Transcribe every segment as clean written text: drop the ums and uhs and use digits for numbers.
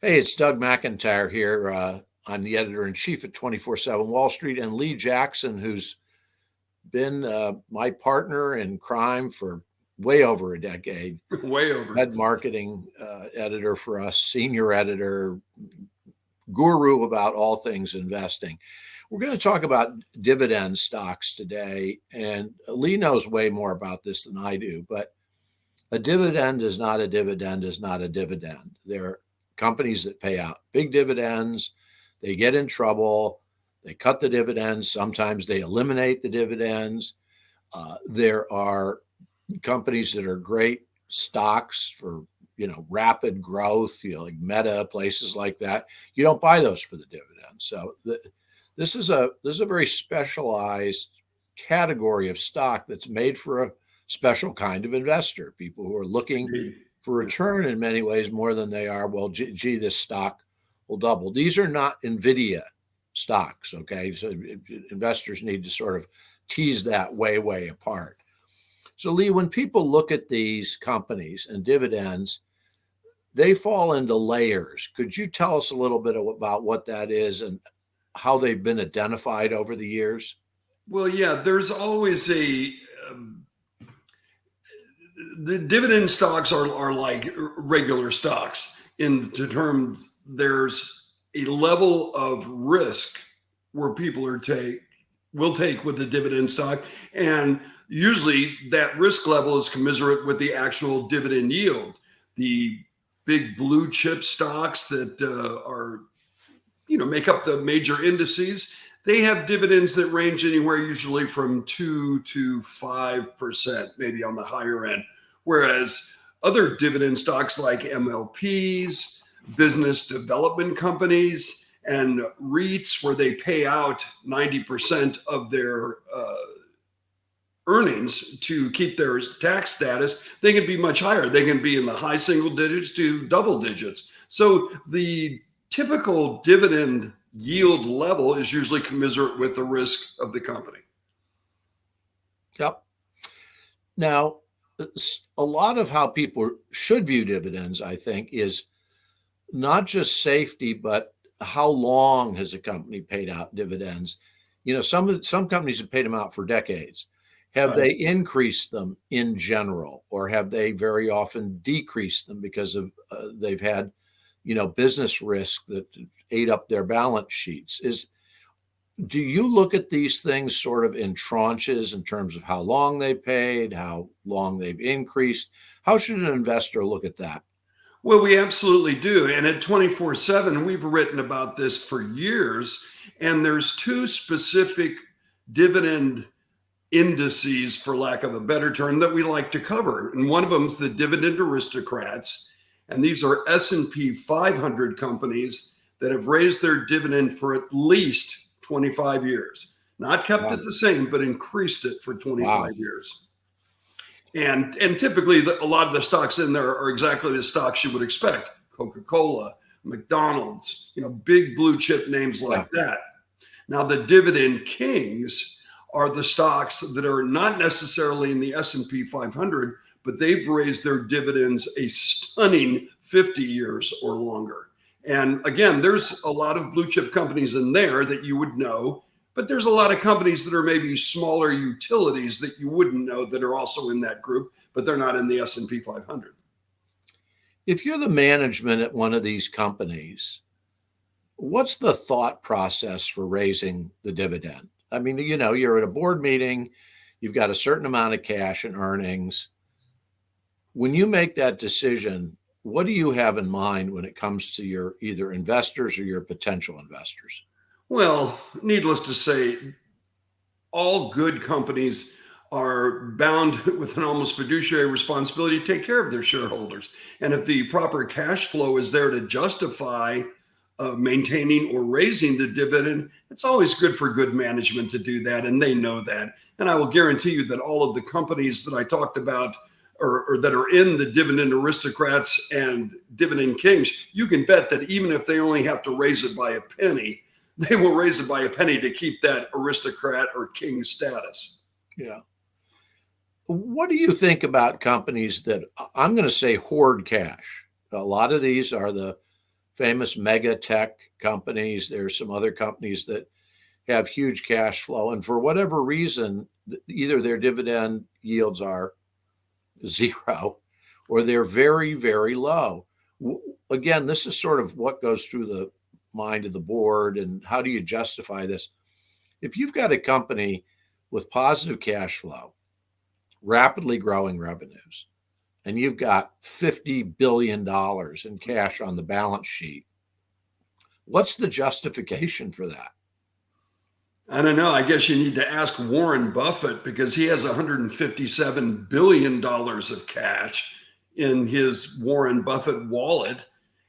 Hey, it's Doug McIntyre here. I'm the editor-in-chief at 24/7 Wall Street, and Lee Jackson, who's been my partner in crime for way over a decade, Way over. head marketing editor for us, senior editor, guru about all things investing. We're going to talk about dividend stocks today, and Lee knows way more about this than I do, but a dividend is not a dividend is not a dividend. They're companies that pay out big dividends. They get in trouble. They cut the dividends. Sometimes they eliminate the dividends. There are companies that are great stocks for rapid growth, like Meta, places like that. You don't buy those for the dividends. So this is a very specialized category of stock that's made for a special kind of investor, people who are looking for return in many ways more than they are, well, gee, this stock will double. These are not NVIDIA stocks, okay? So investors need to sort of tease that way apart. So Lee, when people look at these companies and dividends, they fall into layers. Could you tell us a little bit about what that is and how they've been identified over the years? Well, yeah, there's always the dividend stocks are like regular stocks in terms there's a level of risk where people will take with the dividend stock, and usually that risk level is commensurate with the actual dividend yield. The big blue chip stocks that are make up the major indices, they have dividends that range anywhere usually from 2 to 5%, maybe on the higher end. Whereas other dividend stocks like MLPs, business development companies, and REITs, where they pay out 90% of their earnings to keep their tax status, they can be much higher. They can be in the high single digits to double digits. So the typical dividend yield level is usually commensurate with the risk of the company. Yep. Now, a lot of how people should view dividends, I think, is not just safety, but how long has a company paid out dividends? Some companies have paid them out for decades. Have they increased them in general, or have they very often decreased them because of they've had business risk that ate up their balance sheets? Do you look at these things sort of in tranches in terms of how long they've paid, how long they've increased? How should an investor look at that? Well, we absolutely do. And at 24/7, we've written about this for years. And there's two specific dividend indices, for lack of a better term, that we like to cover. And one of them is the Dividend Aristocrats. And these are S&P 500 companies that have raised their dividend for at least 25 years. Not kept it the same, but increased it for 25 years. And typically, a lot of the stocks in there are exactly the stocks you would expect. Coca-Cola, McDonald's, big blue chip names like that. Now, the Dividend Kings are the stocks that are not necessarily in the S&P 500, but they've raised their dividends a stunning 50 years or longer. And again, there's a lot of blue chip companies in there that you would know, but there's a lot of companies that are maybe smaller utilities that you wouldn't know that are also in that group, but they're not in the S&P 500. If you're the management at one of these companies, what's the thought process for raising the dividend? I mean, you're at a board meeting, you've got a certain amount of cash and earnings. When you make that decision, what do you have in mind when it comes to your either investors or your potential investors? Well, needless to say, all good companies are bound with an almost fiduciary responsibility to take care of their shareholders. And if the proper cash flow is there to justify maintaining or raising the dividend, it's always good for good management to do that. And they know that. And I will guarantee you that all of the companies that I talked about or that are in the Dividend Aristocrats and Dividend Kings, you can bet that even if they only have to raise it by a penny, they will raise it by a penny to keep that aristocrat or king status. Yeah. What do you think about companies that, I'm going to say, hoard cash? A lot of these are the famous mega tech companies. There's some other companies that have huge cash flow. And for whatever reason, either their dividend yields are zero or they're very, very low. Again, this is sort of what goes through the mind of the board. And how do you justify this? If you've got a company with positive cash flow, rapidly growing revenues, and you've got $50 billion in cash on the balance sheet, what's the justification for that? I don't know. I guess you need to ask Warren Buffett because he has $157 billion of cash in his Warren Buffett wallet.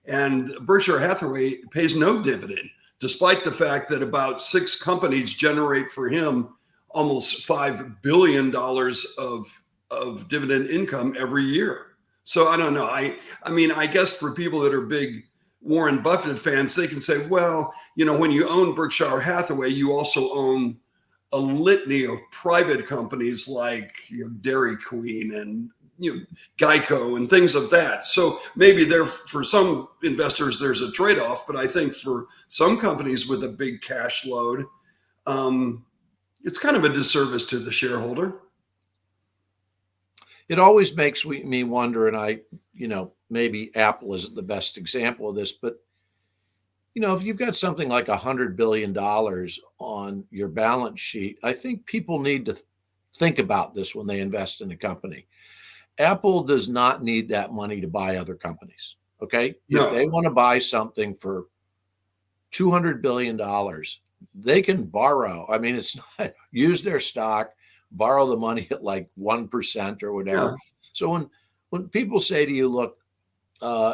And Berkshire Hathaway pays no dividend, despite the fact that about 6 companies generate for him almost $5 billion of dividend income every year. So I don't know. I mean, I guess for people that are big Warren Buffett fans, they can say, well, when you own Berkshire Hathaway, you also own a litany of private companies like Dairy Queen and Geico and things of that. So maybe for some investors, there's a trade-off, but I think for some companies with a big cash load, it's kind of a disservice to the shareholder. It always makes me wonder, and maybe Apple isn't the best example of this, but if you've got something like $100 billion on your balance sheet, I think people need to think about this when they invest in a company. Apple does not need that money to buy other companies. Okay. No. If they want to buy something for $200 billion, they can borrow. I mean, it's not use their stock, borrow the money at like 1% or whatever. Yeah. So when people say to you, look,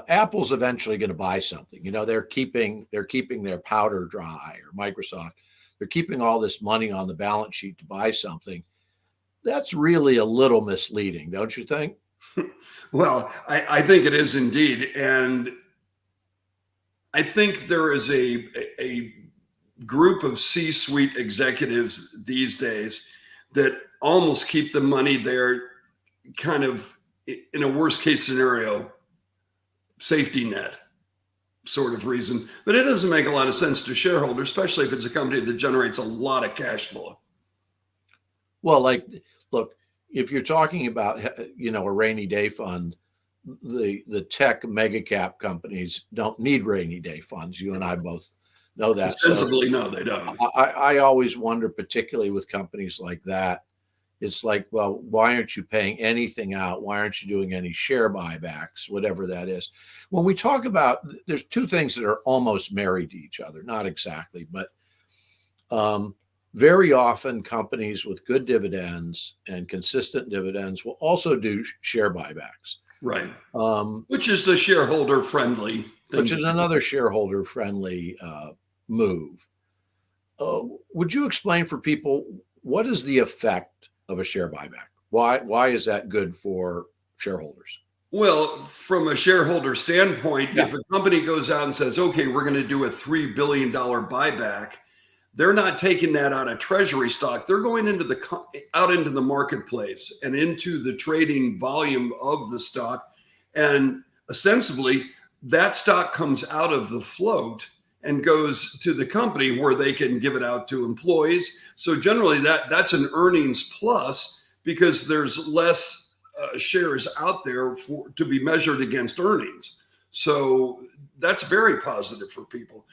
Apple's eventually going to buy something, they're keeping their powder dry, or Microsoft, they're keeping all this money on the balance sheet to buy something. That's really a little misleading, don't you think? Well, I think it is indeed. And I think there is a group of C-suite executives these days that almost keep the money there kind of in a worst case scenario, safety net sort of reason. But it doesn't make a lot of sense to shareholders, especially if it's a company that generates a lot of cash flow. Well, look, if you're talking about, a rainy day fund, the tech mega cap companies don't need rainy day funds. You and I both know that. Ostensibly, no, they don't. I always wonder, particularly with companies like that, it's like, well, why aren't you paying anything out? Why aren't you doing any share buybacks, whatever that is? When we talk about, there's two things that are almost married to each other, not exactly, but very often companies with good dividends and consistent dividends will also do share buybacks. Right. Which is the shareholder friendly thing. Which is another shareholder friendly move. Would you explain for people, what is the effect of a share buyback? Why is that good for shareholders? Well, from a shareholder standpoint, if a company goes out and says, okay, we're going to do a $3 billion buyback, they're not taking that out of treasury stock. They're going out into the marketplace and into the trading volume of the stock. And ostensibly, that stock comes out of the float and goes to the company where they can give it out to employees. So generally that's an earnings plus because there's less shares out there to be measured against earnings. So that's very positive for people.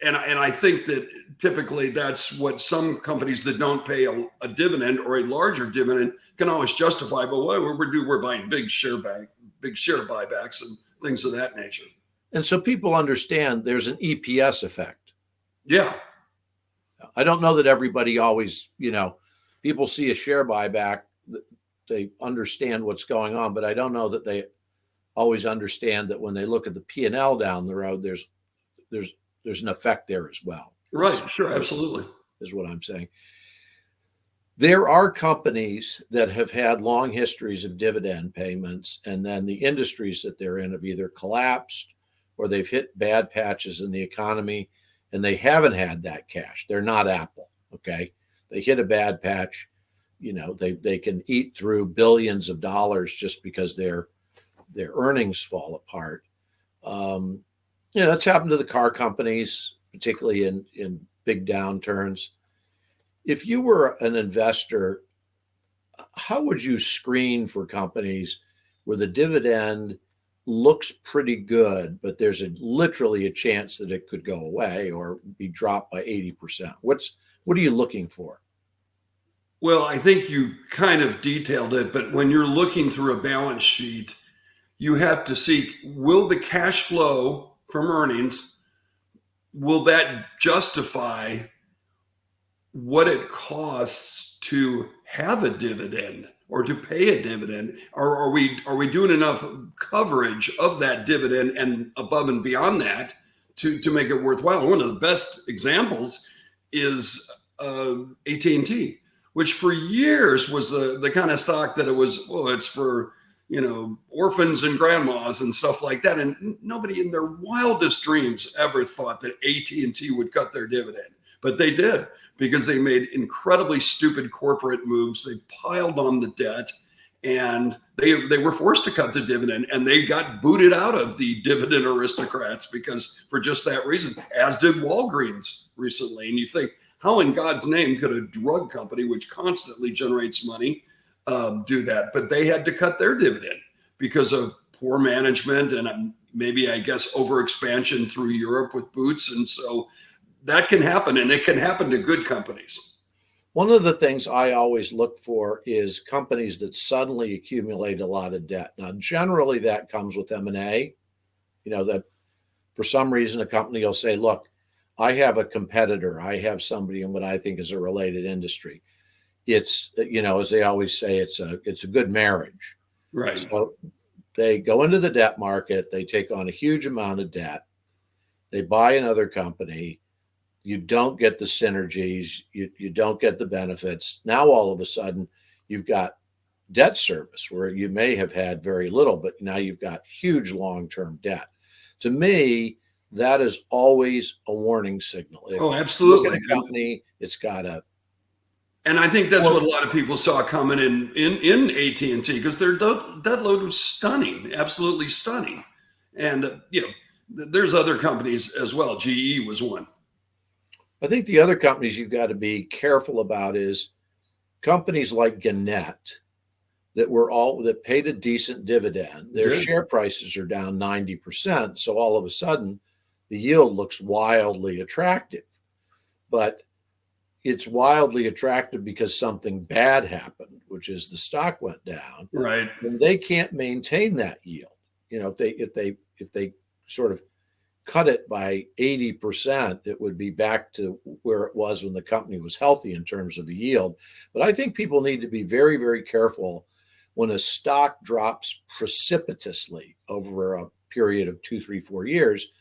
And I think that typically that's what some companies that don't pay a dividend or a larger dividend can always justify. But what we're buying big share buybacks and things of that nature. And so people understand there's an EPS effect. Yeah. I don't know that everybody always, people see a share buyback, they understand what's going on, but I don't know that they always understand that when they look at the P&L down the road, there's an effect there as well. Right. Sure. Absolutely. Is what I'm saying. There are companies that have had long histories of dividend payments, and then the industries that they're in have either collapsed or they've hit bad patches in the economy and they haven't had that cash. They're not Apple. Okay. They hit a bad patch. They can eat through billions of dollars just because their earnings fall apart. That's happened to the car companies, particularly in big downturns. If you were an investor, how would you screen for companies where the dividend looks pretty good, but there's literally a chance that it could go away or be dropped by 80%? What are you looking for? Well, I think you kind of detailed it, but when you're looking through a balance sheet, you have to see, will the cash flow from earnings, will that justify what it costs to have a dividend or to pay a dividend? Or are we doing enough coverage of that dividend and above and beyond that to make it worthwhile? One of the best examples is AT&T, which for years was the kind of stock that it was, well, it's for orphans and grandmas and stuff like that. And nobody in their wildest dreams ever thought that AT&T would cut their dividend. But they did, because they made incredibly stupid corporate moves. They piled on the debt, and they were forced to cut the dividend, and they got booted out of the dividend aristocrats because for just that reason, as did Walgreens recently. And you think, how in God's name could a drug company, which constantly generates money, do that? But they had to cut their dividend because of poor management and maybe, I guess, overexpansion through Europe with Boots. And so that can happen, and it can happen to good companies. One of the things I always look for is companies that suddenly accumulate a lot of debt. Now, generally that comes with M&A, that for some reason a company will say, look, I have a competitor. I have somebody in what I think is a related industry. It's, as they always say, it's a good marriage. Right. So they go into the debt market, they take on a huge amount of debt, they buy another company. You don't get the synergies. You don't get the benefits. Now, all of a sudden, you've got debt service where you may have had very little, but now you've got huge long-term debt. To me, that is always a warning signal. If absolutely. You look at a company, it's got a. And I think that's what a lot of people saw coming in AT&T, because their debt load was stunning, absolutely stunning. And there's other companies as well. GE was one. I think the other companies you've got to be careful about is companies like Gannett that paid a decent dividend. Their share prices are down 90%. So all of a sudden, the yield looks wildly attractive. But it's wildly attractive because something bad happened, which is the stock went down. Right. And they can't maintain that yield. If they sort of cut it by 80%, it would be back to where it was when the company was healthy in terms of a yield. But I think people need to be very, very careful when a stock drops precipitously over a period of 2, 3, 4 years.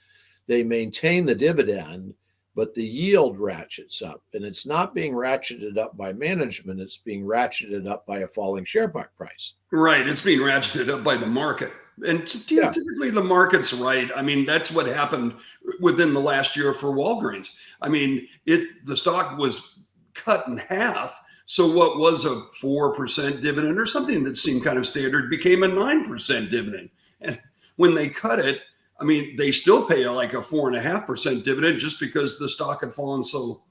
They maintain the dividend, but the yield ratchets up. And it's not being ratcheted up by management. It's being ratcheted up by a falling share price. Right. It's being ratcheted up by the market. And typically the market's right. I mean, that's what happened within the last year for Walgreens. I mean, the stock was cut in half. So what was a 4% dividend or something that seemed kind of standard became a 9% dividend. And when they cut it, I mean, they still pay like a 4.5% dividend just because the stock had fallen so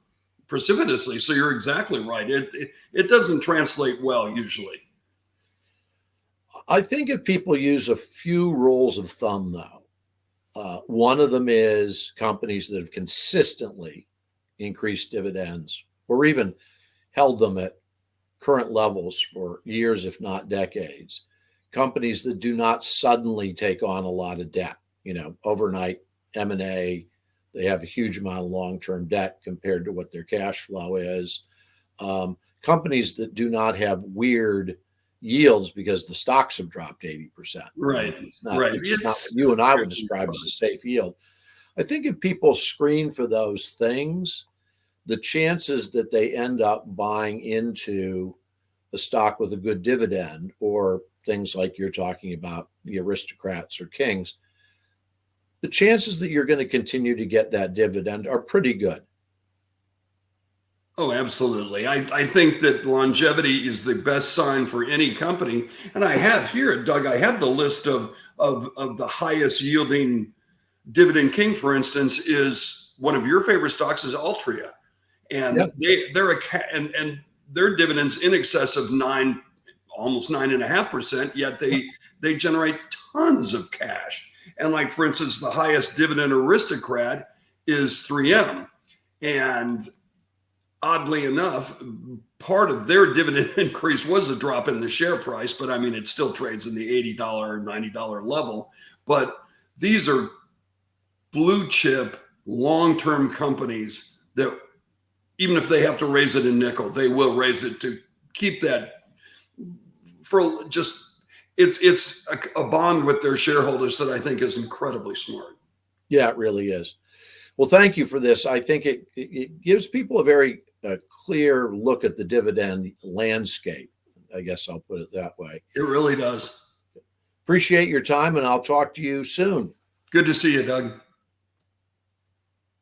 precipitously. So you're exactly right. It doesn't translate well usually. I think if people use a few rules of thumb, though, one of them is companies that have consistently increased dividends or even held them at current levels for years, if not decades. Companies that do not suddenly take on a lot of debt, overnight M&A. They have a huge amount of long-term debt compared to what their cash flow is. Companies that do not have weird yields because the stocks have dropped 80%. Right. It's not what you and I would describe as a safe yield. I think if people screen for those things, the chances that they end up buying into a stock with a good dividend or things like you're talking about, the aristocrats or kings, the chances that you're going to continue to get that dividend are pretty good. Oh, absolutely. I think that longevity is the best sign for any company. And I have here, Doug, I have the list of the highest yielding Dividend King, for instance, is one of your favorite stocks is Altria, and and their dividends in excess of almost 9.5%. Yet they generate tons of cash. And like, for instance, the highest dividend aristocrat is 3M, and oddly enough, part of their dividend increase was a drop in the share price, but I mean, it still trades in the $80, $90 level. But these are blue chip, long-term companies that even if they have to raise it in nickel, they will raise it to keep that for just, it's a bond with their shareholders that I think is incredibly smart. Yeah, it really is. Well, thank you for this. I think it gives people a very clear look at the dividend landscape. I guess I'll put it that way. It really does. Appreciate your time, and I'll talk to you soon. Good to see you, Doug.